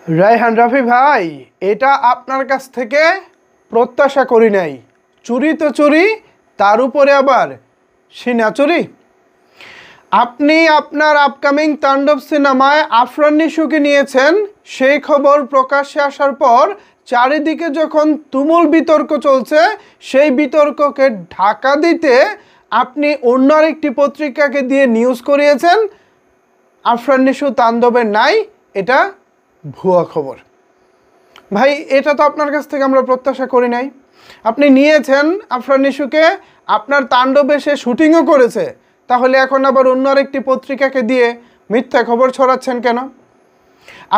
রায়হান রাফি ভাই, এটা আপনার কাছ থেকে প্রত্যাশা করি নাই। চুরি তো চুরি, তার উপরে আবার সিনা চুরি। আপনি আপনার আপকামিং তাণ্ডব সিনেমায় আফরান নিশুকে নিয়েছেন, সেই খবর প্রকাশ্যে আসার পর চারিদিকে যখন তুমুল বিতর্ক চলছে, সেই বিতর্ককে ঢাকা দিতে আপনি অন্য আরেকটি পত্রিকাকে দিয়ে নিউজ করিয়েছেন আফরান নিশু তাণ্ডবে নাই, এটা ভুয়া খবর। ভাই, এটা তো আপনার কাছ থেকে আমরা প্রত্যাশা করি নাই। আপনি নিয়েছেন আফরান নিশুকে, আপনার তাণ্ডবে সে শুটিংও করেছে, তাহলে এখন আবার অন্য আরেকটি পত্রিকাকে দিয়ে মিথ্যা খবর ছড়াচ্ছেন কেন?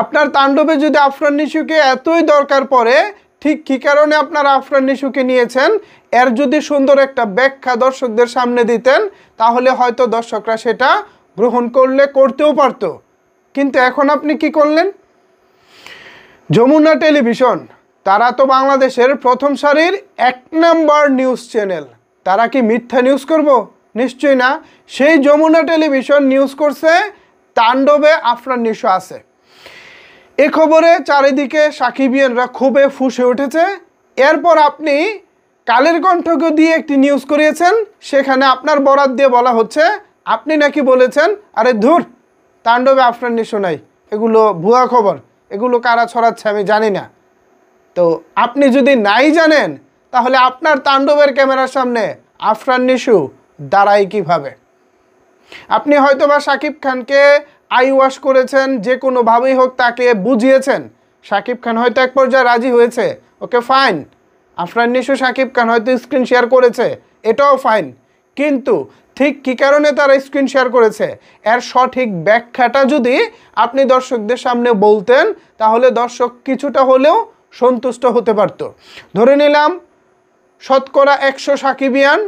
আপনার তাণ্ডবে যদি আফরান নিশুকে এতই দরকার পড়ে, ঠিক কী কারণে আপনারা আফরান নিশুকে নিয়েছেন, এর যদি সুন্দর একটা ব্যাখ্যা দর্শকদের সামনে দিতেন, তাহলে হয়তো দর্শকরা সেটা গ্রহণ করতেও পারত। কিন্তু এখন আপনি কি করলেন? যমুনা টেলিভিশন, তারা তো বাংলাদেশের প্রথম সারির 1 নম্বর নিউজ চ্যানেল, তারা কি মিথ্যা নিউজ করব? নিশ্চয়ই না। সেই যমুনা টেলিভিশন নিউজ করছে তাণ্ডবে আফরান নিশু আছে। এ খবরে চারিদিকে সাকিবিয়ানরা খুবই ফুঁসে উঠেছে। এরপর আপনি কালের কণ্ঠকে দিয়ে একটি নিউজ করিয়েছেন, সেখানে আপনার বরাত দিয়ে বলা হচ্ছে আপনি নাকি বলেছেন আরে ধুর, তাণ্ডবে আফরান নিশু নাই, এগুলো ভুয়া খবর, এগুলো কারা ছড়াচ্ছে আমি জানি না। তো আপনি যদি নাই জানেন, তাহলে আপনার তাণ্ডবের ক্যামেরার সামনে আফরান নিশু দাঁড়ায় কিভাবে? আপনি হয়তো বা শাকিব খানকে আই ওয়াশ করেছেন, যে কোনোভাবেই হোক তাকে বুঝিয়েছেন, শাকিব খান হয়তো এক পর্যায়ে রাজি হয়েছে, ওকে ফাইন। আফরান নিশু শাকিব খান হয়তো স্ক্রিন শেয়ার করেছে, এটাও ফাইন। কিন্তু ঠিক কী কারণে তারা স্ক্রিন শেয়ার করেছে, এর সঠিক ব্যাখ্যাটা যদি আপনি দর্শকদের সামনে বলতেন, তাহলে দর্শক কিছুটা হলেও সন্তুষ্ট হতে পারত। ধরে নিলাম শতকরা 100 সাকিবিয়ান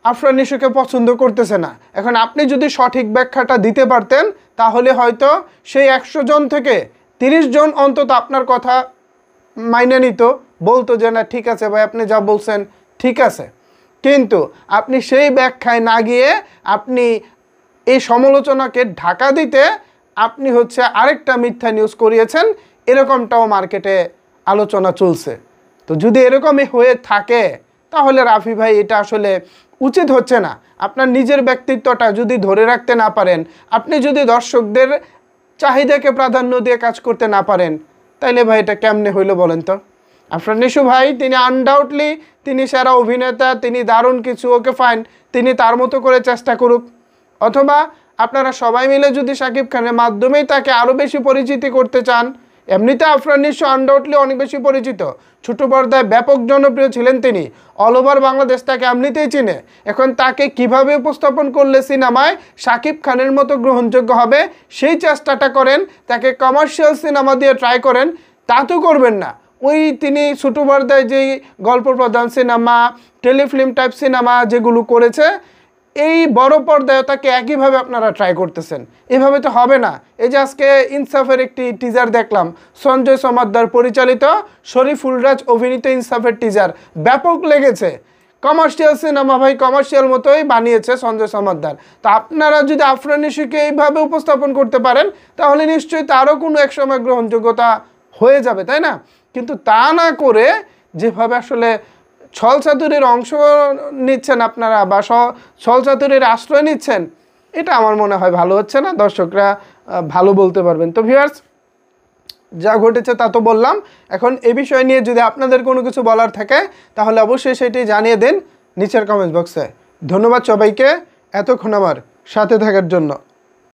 আফরান নিশুকে পছন্দ করতেছে না। এখন আপনি যদি সঠিক ব্যাখ্যাটা দিতে পারতেন, তাহলে হয়তো সেই 100 জন থেকে 30 জন অন্তত আপনার কথা মাইনে নিত, বলতো যে না ঠিক আছে ভাই, আপনি যা বলছেন ঠিক আছে। কিন্তু আপনি সেই ব্যাখ্যায় না গিয়ে আপনি এই সমালোচনাকে ঢাকা দিতে আপনি আরেকটা মিথ্যা নিউজ করিয়েছেন, এরকমটাও মার্কেটে আলোচনা চলছে। তো যদি এরকমই হয়ে থাকে, তাহলে রাফি ভাই এটা আসলে উচিত হচ্ছে না। আপনার নিজের ব্যক্তিত্বটা যদি ধরে রাখতে না পারেন, আপনি যদি দর্শকদের চাহিদাকে প্রাধান্য দিয়ে কাজ করতে না পারেন, তাইলে ভাই এটা কেমনে হইলো বলেন তো? আফরান নিশু ভাই, তিনি আনডাউটলি তিনি সেরা অভিনেতা, তিনি দারুণ কিছু, ওকে ফাইন, তিনি তার মতো করে চেষ্টা করুক। অথবা আপনারা সবাই মিলে যদি শাকিব খানের মাধ্যমেই তাকে আরও বেশি পরিচিতি করতে চান, এমনিতে আফরান নিশু আনডাউটলি অনেক বেশি পরিচিত, ছোট পর্দায় ব্যাপক জনপ্রিয় ছিলেন তিনি, অল ওভার বাংলাদেশ তাকে এমনিতেই চিনে। এখন তাকে কিভাবে উপস্থাপন করলে সিনেমায় শাকিব খানের মতো গ্রহণযোগ্য হবে, সেই চেষ্টাটা করেন। তাকে কমার্শিয়াল সিনেমা দিয়ে ট্রাই করেন, তা তো করবেন না। ওই তিনি ছোট পর্দায় যেই গল্প প্রধান সিনেমা, টেলিফিল্ম টাইপ সিনেমা যেগুলো করেছে, এই বড় পর্দায় তাকে একইভাবে আপনারা ট্রাই করতেছেন, এভাবে তো হবে না। এই যে আজকে ইনসাফের একটি টিজার দেখলাম, সঞ্জয় সমাদ্দার পরিচালিত, শরীফুল রাজ অভিনীত ইনসাফের টিজার ব্যাপক লেগেছে। কমার্শিয়াল সিনেমা ভাই, কমার্শিয়াল মতোই বানিয়েছে সঞ্জয় সমাদ্দার। তা আপনারা যদি আফরান নিশুকে এইভাবে উপস্থাপন করতে পারেন, তাহলে নিশ্চয়ই তারও কোনো এক সময় গ্রহণযোগ্যতা হয়ে যাবে, তাই না? কিন্তু তা না করে যেভাবে আসলে ছলচাতুরির অংশ নিচ্ছেন আপনারা, বা ছলচাতুরির আশ্রয় নিচ্ছেন, এটা আমার মনে হয় ভালো হচ্ছে না। দর্শকরা ভালো বলতে পারবেন। তো ভিউয়ার্স, যা ঘটেছে তা তো বললাম। এখন এ বিষয় নিয়ে যদি আপনাদের কোনো কিছু বলার থাকে, তাহলে অবশ্যই সেটি জানিয়ে দিন নিচের কমেন্ট বক্সে। ধন্যবাদ সবাইকে এতক্ষণ আমার সাথে থাকার জন্য।